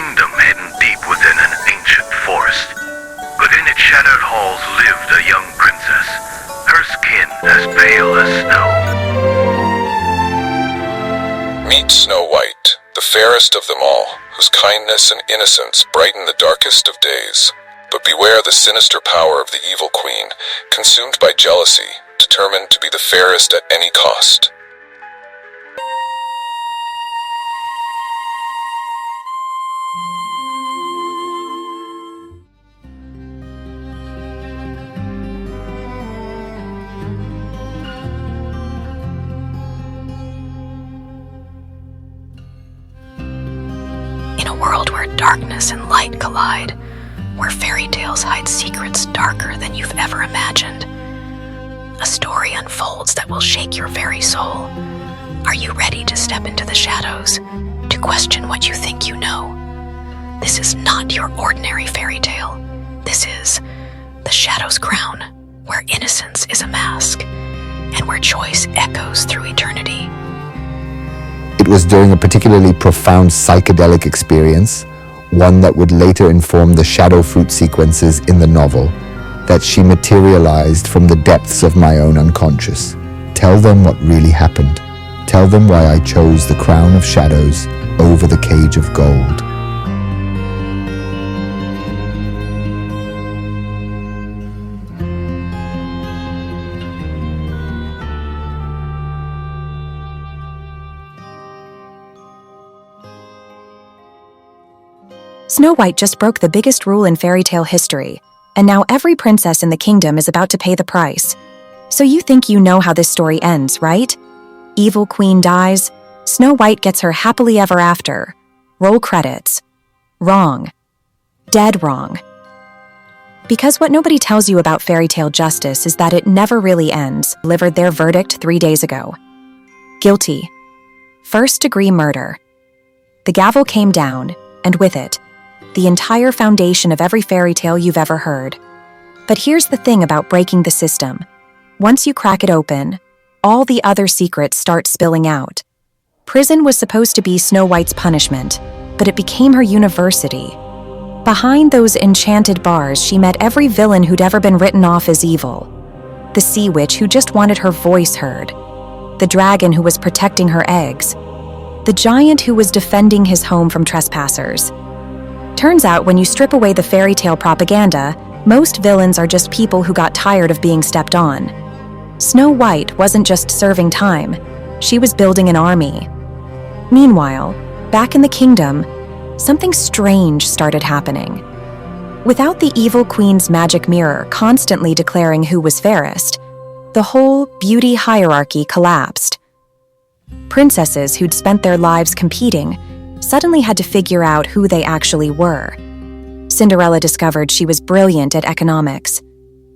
kingdom hidden deep within an ancient forest. Within its shadowed halls lived a young princess, her skin as pale as snow. Meet Snow White, the fairest of them all, whose kindness and innocence brighten the darkest of days. But beware the sinister power of the evil queen, consumed by jealousy, determined to be the fairest at any cost. In a world where darkness and light collide, where fairy tales hide secrets darker than you've ever imagined, a story unfolds that will shake your very soul. Are you ready to step into the shadows, to question what you think you know? This is not your ordinary fairy tale. This is the Shadow's Crown, where innocence is a mask, and where choice echoes through eternity. It was during a particularly profound psychedelic experience, one that would later inform the shadow fruit sequences in the novel, that she materialized from the depths of my own unconscious. Tell them what really happened. Tell them why I chose the crown of shadows over the cage of gold. Snow White just broke the biggest rule in fairy tale history, and now every princess in the kingdom is about to pay the price. So you think you know how this story ends, right? Evil queen dies, Snow White gets her happily ever after. Roll credits. Wrong. Dead wrong. Because what nobody tells you about fairy tale justice is that it never really ends. Delivered their verdict 3 days ago. Guilty. First-degree murder. The gavel came down, and with it, the entire foundation of every fairy tale you've ever heard. But here's the thing about breaking the system. Once you crack it open, all the other secrets start spilling out. Prison was supposed to be Snow White's punishment, but it became her university. Behind those enchanted bars, she met every villain who'd ever been written off as evil. The sea witch who just wanted her voice heard. The dragon who was protecting her eggs. The giant who was defending his home from trespassers. Turns out when you strip away the fairy tale propaganda, most villains are just people who got tired of being stepped on. Snow White wasn't just serving time, she was building an army. Meanwhile, back in the kingdom, something strange started happening. Without the evil queen's magic mirror constantly declaring who was fairest, the whole beauty hierarchy collapsed. Princesses who'd spent their lives competing suddenly had to figure out who they actually were. Cinderella discovered she was brilliant at economics.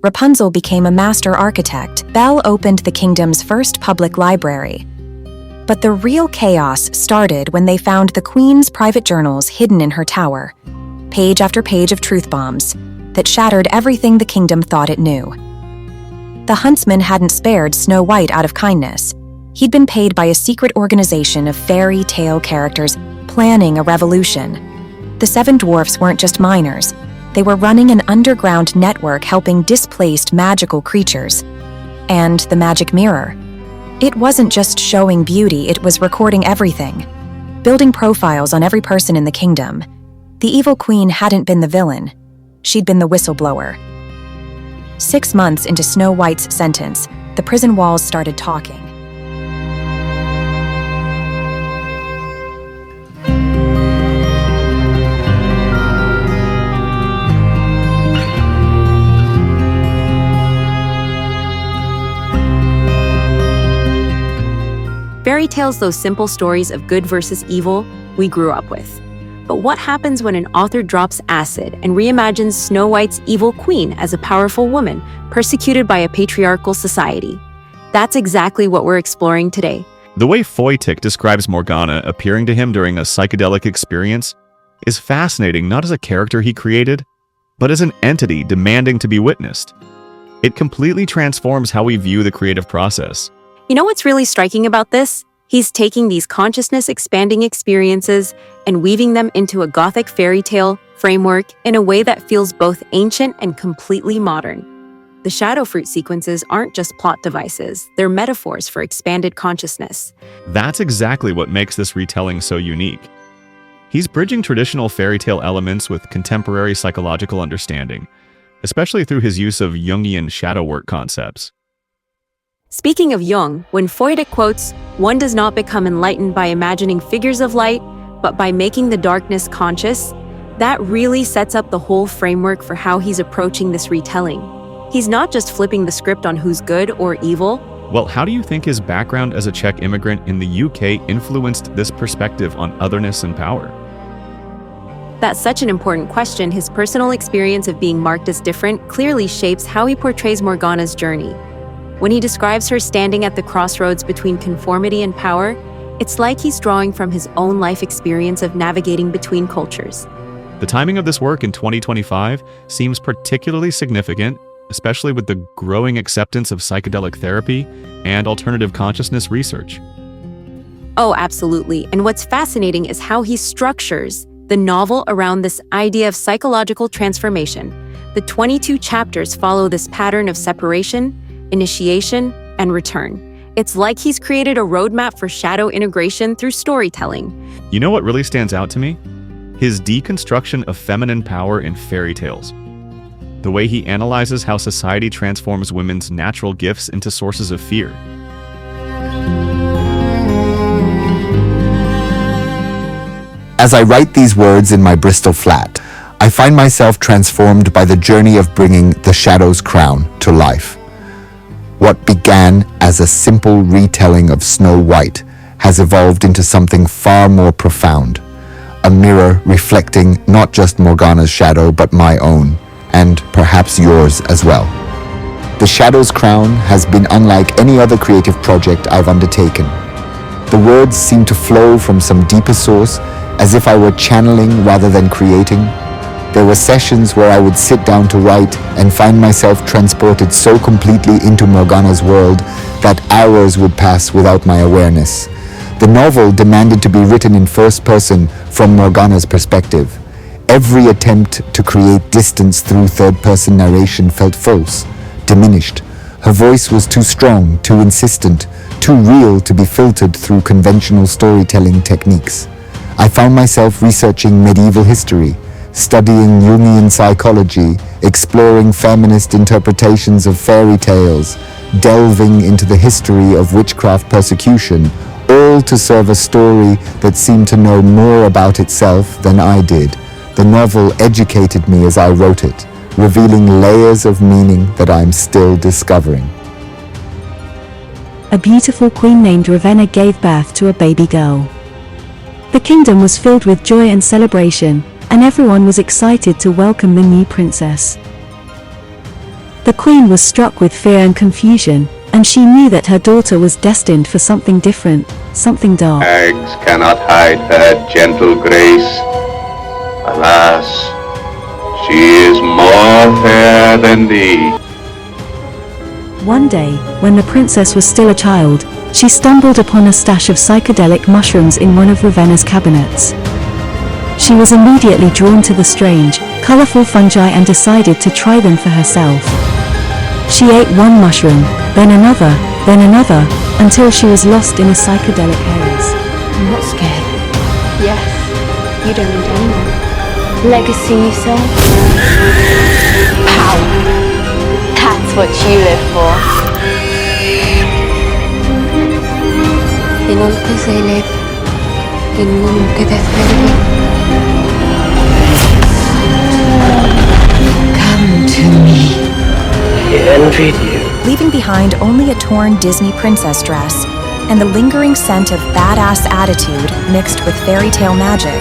Rapunzel became a master architect. Belle opened the kingdom's first public library. But the real chaos started when they found the queen's private journals hidden in her tower, page after page of truth bombs that shattered everything the kingdom thought it knew. The huntsman hadn't spared Snow White out of kindness. He'd been paid by a secret organization of fairy tale characters planning a revolution. The 7 dwarfs weren't just miners. They were running an underground network helping displaced magical creatures. And the magic mirror. It wasn't just showing beauty, it was recording everything. Building profiles on every person in the kingdom. The evil queen hadn't been the villain. She'd been the whistleblower. 6 months into Snow White's sentence, the prison walls started talking. Fairy tales, those simple stories of good versus evil we grew up with. But what happens when an author drops acid and reimagines Snow White's evil queen as a powerful woman persecuted by a patriarchal society? That's exactly what we're exploring today. The way Fojtik describes Morgana appearing to him during a psychedelic experience is fascinating, not as a character he created, but as an entity demanding to be witnessed. It completely transforms how we view the creative process. You know what's really striking about this? He's taking these consciousness-expanding experiences and weaving them into a Gothic fairy tale framework in a way that feels both ancient and completely modern. The shadow fruit sequences aren't just plot devices, they're metaphors for expanded consciousness. That's exactly what makes this retelling so unique. He's bridging traditional fairy tale elements with contemporary psychological understanding, especially through his use of Jungian shadow work concepts. Speaking of Jung, when Fojtik quotes, "One does not become enlightened by imagining figures of light, but by making the darkness conscious," that really sets up the whole framework for how he's approaching this retelling. He's not just flipping the script on who's good or evil. Well, how do you think his background as a Czech immigrant in the UK influenced this perspective on otherness and power? That's such an important question. His personal experience of being marked as different clearly shapes how he portrays Morgana's journey. When he describes her standing at the crossroads between conformity and power, it's like he's drawing from his own life experience of navigating between cultures. The timing of this work in 2025 seems particularly significant, especially with the growing acceptance of psychedelic therapy and alternative consciousness research. Oh, absolutely. And what's fascinating is how he structures the novel around this idea of psychological transformation. The 22 chapters follow this pattern of separation, initiation, and return. It's like he's created a roadmap for shadow integration through storytelling. You know what really stands out to me? His deconstruction of feminine power in fairy tales. The way he analyzes how society transforms women's natural gifts into sources of fear. As I write these words in my Bristol flat, I find myself transformed by the journey of bringing the Shadow's Crown to life. What began as a simple retelling of Snow White has evolved into something far more profound, a mirror reflecting not just Morgana's shadow but my own, and perhaps yours as well. The Shadow's Crown has been unlike any other creative project I've undertaken. The words seem to flow from some deeper source, as if I were channeling rather than creating. There were sessions where I would sit down to write and find myself transported so completely into Morgana's world that hours would pass without my awareness. The novel demanded to be written in first person from Morgana's perspective. Every attempt to create distance through third-person narration felt false, diminished. Her voice was too strong, too insistent, too real to be filtered through conventional storytelling techniques. I found myself researching medieval history, studying Jungian psychology, exploring feminist interpretations of fairy tales, delving into the history of witchcraft persecution, all to serve a story that seemed to know more about itself than I did. The novel educated me as I wrote it, revealing layers of meaning that I'm still discovering. A beautiful queen named Ravenna gave birth to a baby girl. The kingdom was filled with joy and celebration, and everyone was excited to welcome the new princess. The queen was struck with fear and confusion, and she knew that her daughter was destined for something different, something dark. Hags cannot hide her gentle grace. Alas, she is more fair than thee. One day, when the princess was still a child, she stumbled upon a stash of psychedelic mushrooms in one of Ravenna's cabinets. She was immediately drawn to the strange, colorful fungi and decided to try them for herself. She ate one mushroom, then another, until she was lost in a psychedelic haze. I'm not scared. Yes, you don't need anyone. Legacy, you say? Power. That's what you live for. İnanılmaz Zeynep. İnanılmaz hedefleri. Come to me. I envied you. Leaving behind only a torn Disney princess dress and the lingering scent of badass attitude mixed with fairy tale magic.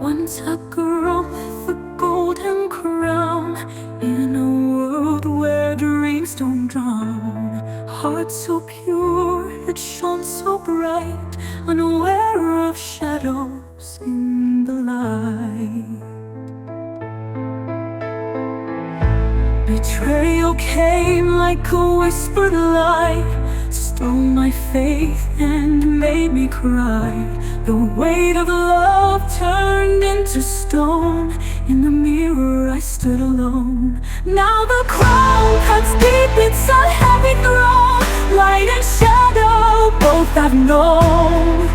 Once a girl with a golden crown, in a world where dreams don't drown. Heart so pure, it shone so bright, unaware Betrayal came like a whispered lie, stole my faith and made me cry. The weight of love turned into stone. In the mirror I stood alone. Now the crown cuts deep, it's a heavy throne. Light and shadow both have known.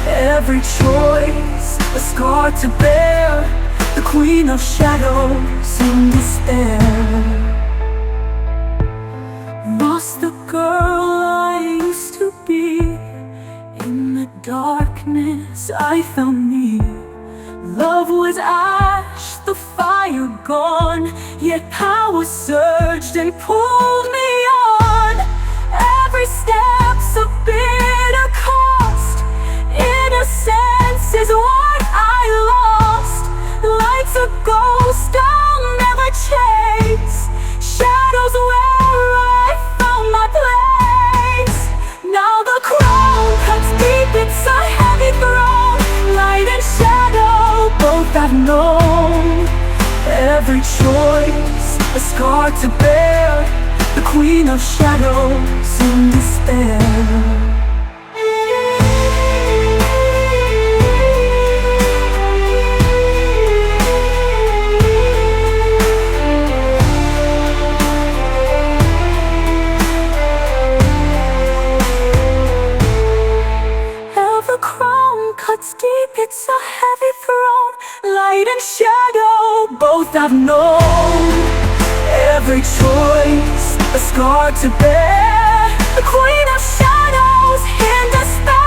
Every choice a scar to bear, the queen of shadows in despair. Lost the girl I used to be. In the darkness I found me. Love was ash, the fire gone, yet power surged and pulled me on. Every step's a bitter cost. Innocence is what I lost. Life's a ghost I'll never chase. Shadows where I found my place. Now the crown cuts deep, it's a heavy throne. Light and shadow both have known. Every choice a scar to bear, the queen of shadows in despair. Deep, it's a heavy throne. Light and shadow both have known. Every choice a scar to bear, the queen of shadows in despair.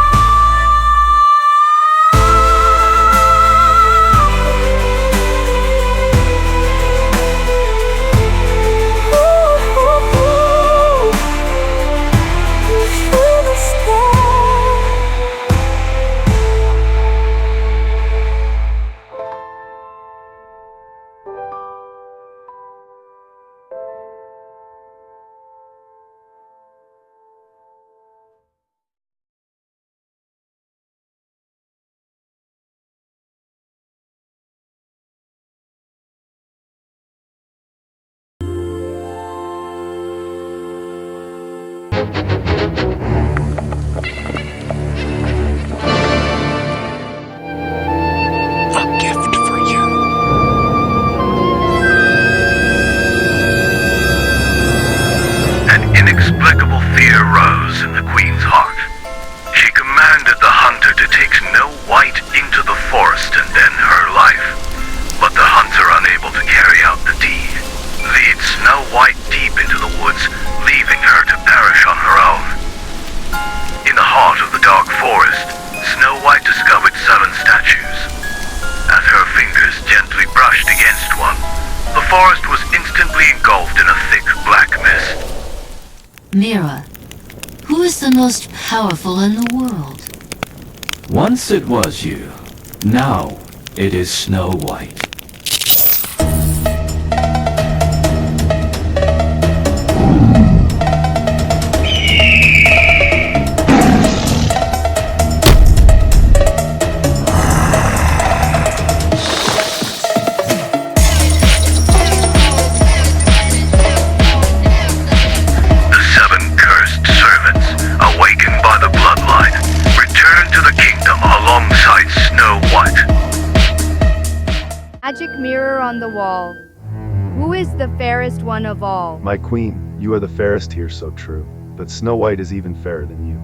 Inexplicable fear rose in the queen's heart. She commanded the hunter to take Snow White into the forest and end her life. But the hunter, unable to carry out the deed, leads Snow White deep into the woods, leaving her to perish on her own. In the heart of the dark forest, Snow White discovered 7 statues. As her fingers gently brushed against one, the forest was instantly engulfed in a thick black mist. Mira, who is the most powerful in the world? Once it was you. Now it is Snow White. Magic mirror on the wall. Who is the fairest one of all? My queen, you are the fairest here, so true. But Snow White is even fairer than you.